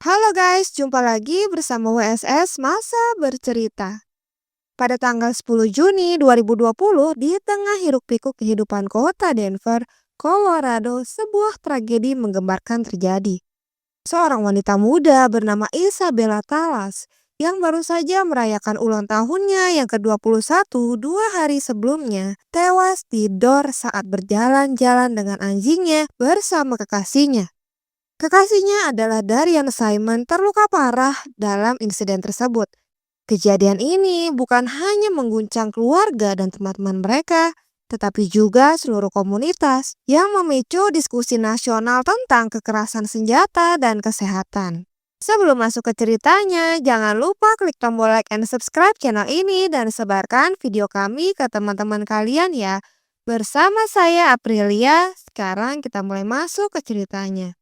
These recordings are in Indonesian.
Halo guys, jumpa lagi bersama WSS Masa Bercerita. Pada tanggal 10 Juni 2020, di tengah hiruk-pikuk kehidupan kota Denver, Colorado, sebuah tragedi menggemparkan terjadi. Seorang wanita muda bernama Isabella Talas yang baru saja merayakan ulang tahunnya yang ke-21 2 hari sebelumnya, tewas tidur saat berjalan-jalan dengan anjingnya bersama kekasihnya. Kekasihnya adalah Darian Simon terluka parah dalam insiden tersebut. Kejadian ini bukan hanya mengguncang keluarga dan teman-teman mereka, tetapi juga seluruh komunitas yang memicu diskusi nasional tentang kekerasan senjata dan kesehatan. Sebelum masuk ke ceritanya, jangan lupa klik tombol like and subscribe channel ini dan sebarkan video kami ke teman-teman kalian ya. Bersama saya Aprilia, sekarang kita mulai masuk ke ceritanya.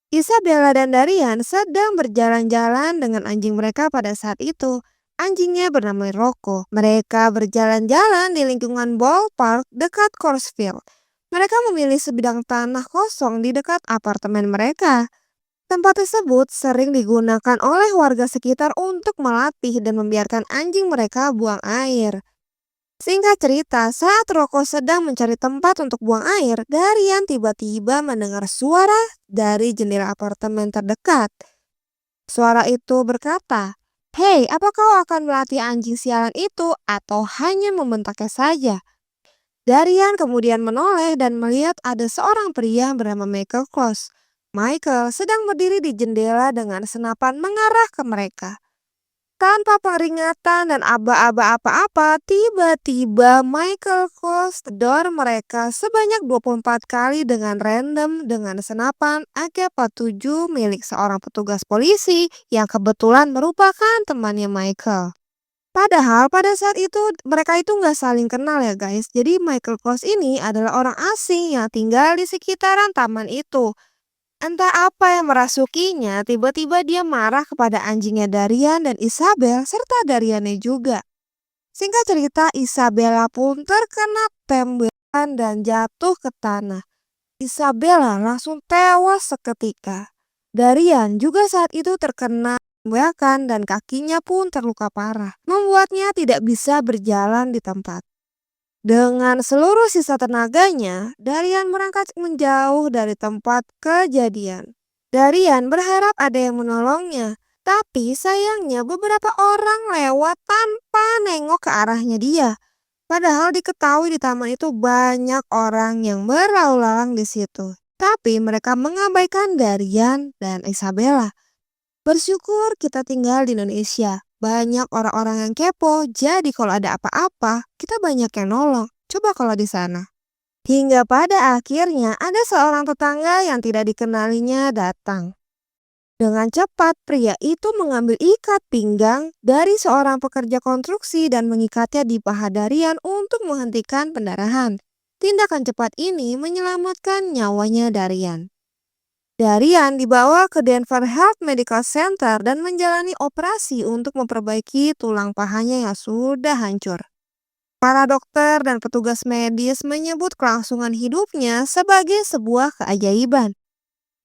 Isabella dan Darian sedang berjalan-jalan dengan anjing mereka pada saat itu. Anjingnya bernama Rocco. Mereka berjalan-jalan di lingkungan ballpark dekat Corsfield. Mereka memilih sebidang tanah kosong di dekat apartemen mereka. Tempat tersebut sering digunakan oleh warga sekitar untuk melatih dan membiarkan anjing mereka buang air. Singkat cerita, saat Rocco sedang mencari tempat untuk buang air, Darian tiba-tiba mendengar suara dari jendela apartemen terdekat. Suara itu berkata, "Hei, apa kau akan melatih anjing sialan itu atau hanya membentaknya saja?" Darian kemudian menoleh dan melihat ada seorang pria bernama Michael Close. Michael sedang berdiri di jendela dengan senapan mengarah ke mereka. Tanpa peringatan dan aba-aba apa-apa, tiba-tiba Michael close the door mereka sebanyak 24 kali dengan random dengan senapan AK-47 milik seorang petugas polisi yang kebetulan merupakan temannya Michael. Padahal pada saat itu mereka itu nggak saling kenal ya guys. Jadi Michael Close ini adalah orang asing yang tinggal di sekitaran taman itu. Entah apa yang merasukinya, tiba-tiba dia marah kepada anjingnya Darian dan Isabel serta Dariannya juga. Singkat cerita, Isabella pun terkena tembakan dan jatuh ke tanah. Isabella langsung tewas seketika. Darian juga saat itu terkena tembakan dan kakinya pun terluka parah, membuatnya tidak bisa berjalan di tempat. Dengan seluruh sisa tenaganya, Darian berangkat menjauh dari tempat kejadian. Darian berharap ada yang menolongnya, tapi sayangnya beberapa orang lewat tanpa nengok ke arahnya dia. Padahal diketahui di taman itu banyak orang yang berlalu lalang di situ. Tapi mereka mengabaikan Darian dan Isabella. Bersyukur kita tinggal di Indonesia. Banyak orang-orang yang kepo, jadi kalau ada apa-apa, kita banyak yang nolong. Coba kalau di sana. Hingga pada akhirnya ada seorang tetangga yang tidak dikenalinya datang. Dengan cepat, pria itu mengambil ikat pinggang dari seorang pekerja konstruksi dan mengikatnya di paha Darian untuk menghentikan pendarahan. Tindakan cepat ini menyelamatkan nyawanya Darian. Darian dibawa ke Denver Health Medical Center dan menjalani operasi untuk memperbaiki tulang pahanya yang sudah hancur. Para dokter dan petugas medis menyebut kelangsungan hidupnya sebagai sebuah keajaiban.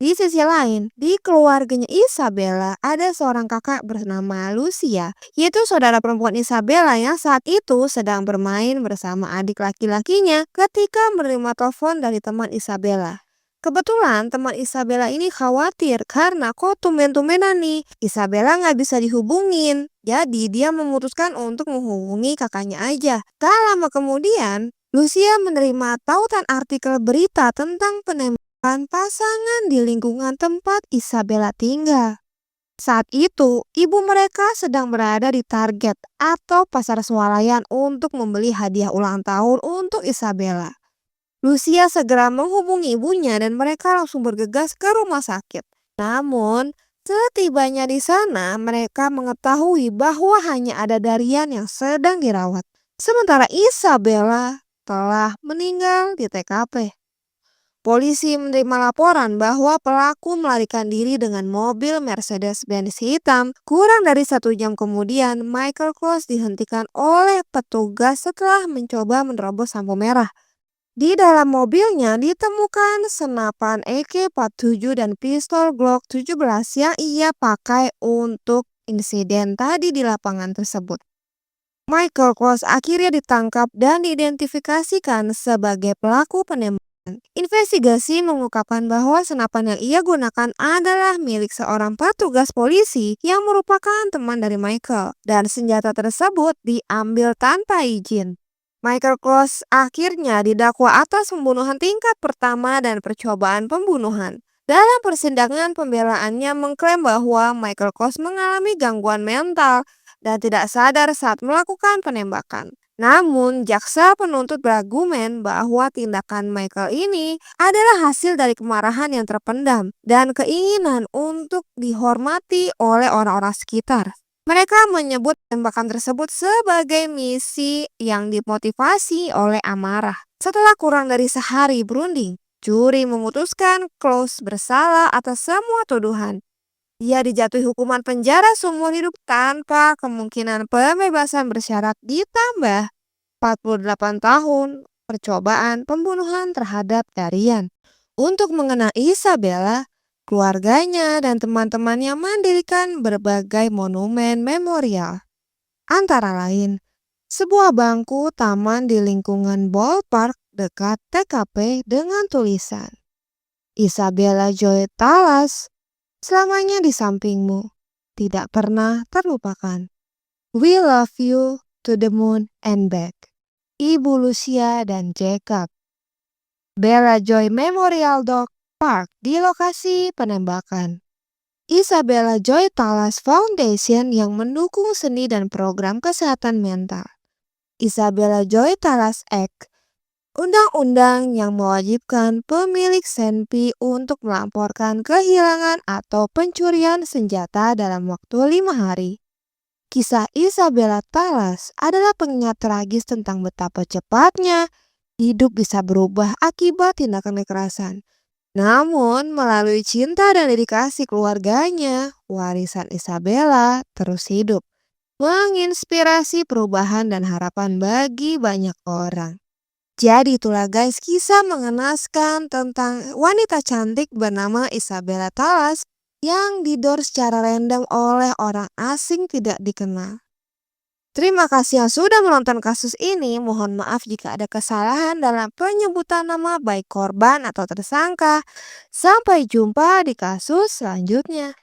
Di sisi lain, di keluarganya Isabella ada seorang kakak bernama Lucia, yaitu saudara perempuan Isabella yang saat itu sedang bermain bersama adik laki-lakinya ketika menerima telepon dari teman Isabella. Kebetulan teman Isabella ini khawatir karena kok tumben-tumbenan nih Isabella nggak bisa dihubungin. Jadi dia memutuskan untuk menghubungi kakaknya aja. Tak lama kemudian, Lucia menerima tautan artikel berita tentang penembakan pasangan di lingkungan tempat Isabella tinggal. Saat itu, ibu mereka sedang berada di Target atau pasar swalayan untuk membeli hadiah ulang tahun untuk Isabella. Lucia segera menghubungi ibunya dan mereka langsung bergegas ke rumah sakit. Namun, setibanya di sana, mereka mengetahui bahwa hanya ada Darian yang sedang dirawat. Sementara Isabella telah meninggal di TKP. Polisi menerima laporan bahwa pelaku melarikan diri dengan mobil Mercedes-Benz hitam. Kurang dari 1 jam kemudian, Michael Close dihentikan oleh petugas setelah mencoba menerobos lampu merah. Di dalam mobilnya ditemukan senapan AK-47 dan pistol Glock 17 yang ia pakai untuk insiden tadi di lapangan tersebut. Michael Kors akhirnya ditangkap dan diidentifikasikan sebagai pelaku penembakan. Investigasi mengungkapkan bahwa senapan yang ia gunakan adalah milik seorang petugas polisi yang merupakan teman dari Michael, dan senjata tersebut diambil tanpa izin. Michael Kors akhirnya didakwa atas pembunuhan tingkat pertama dan percobaan pembunuhan. Dalam persidangan, pembelaannya mengklaim bahwa Michael Kors mengalami gangguan mental dan tidak sadar saat melakukan penembakan. Namun, jaksa penuntut berargumen bahwa tindakan Michael ini adalah hasil dari kemarahan yang terpendam dan keinginan untuk dihormati oleh orang-orang sekitar. Mereka menyebut tembakan tersebut sebagai misi yang dimotivasi oleh amarah. Setelah kurang dari sehari berunding, juri memutuskan Klaus bersalah atas semua tuduhan. Ia dijatuhi hukuman penjara seumur hidup tanpa kemungkinan pembebasan bersyarat ditambah 48 tahun percobaan pembunuhan terhadap Darian. Untuk mengenang Isabella, keluarganya dan teman-temannya mendirikan berbagai monumen memorial. Antara lain, sebuah bangku taman di lingkungan ballpark dekat TKP dengan tulisan Isabella Joy Talas, selamanya di sampingmu, tidak pernah terlupakan. We love you to the moon and back. Ibu Lucia dan Jacob. Bella Joy Memorial Dog Park di lokasi penembakan. Isabella Joy Talas Foundation yang mendukung seni dan program kesehatan mental. Isabella Joy Talas Act, undang-undang yang mewajibkan pemilik senpi untuk melaporkan kehilangan atau pencurian senjata dalam waktu 5 hari. Kisah Isabella Talas adalah pengingat tragis tentang betapa cepatnya hidup bisa berubah akibat tindakan kekerasan. Namun, melalui cinta dan dedikasi keluarganya, warisan Isabella terus hidup, menginspirasi perubahan dan harapan bagi banyak orang. Jadi itulah guys, kisah mengenaskan tentang wanita cantik bernama Isabella Talas yang didor secara random oleh orang asing tidak dikenal. Terima kasih yang sudah menonton kasus ini. Mohon maaf jika ada kesalahan dalam penyebutan nama baik korban atau tersangka. Sampai jumpa di kasus selanjutnya.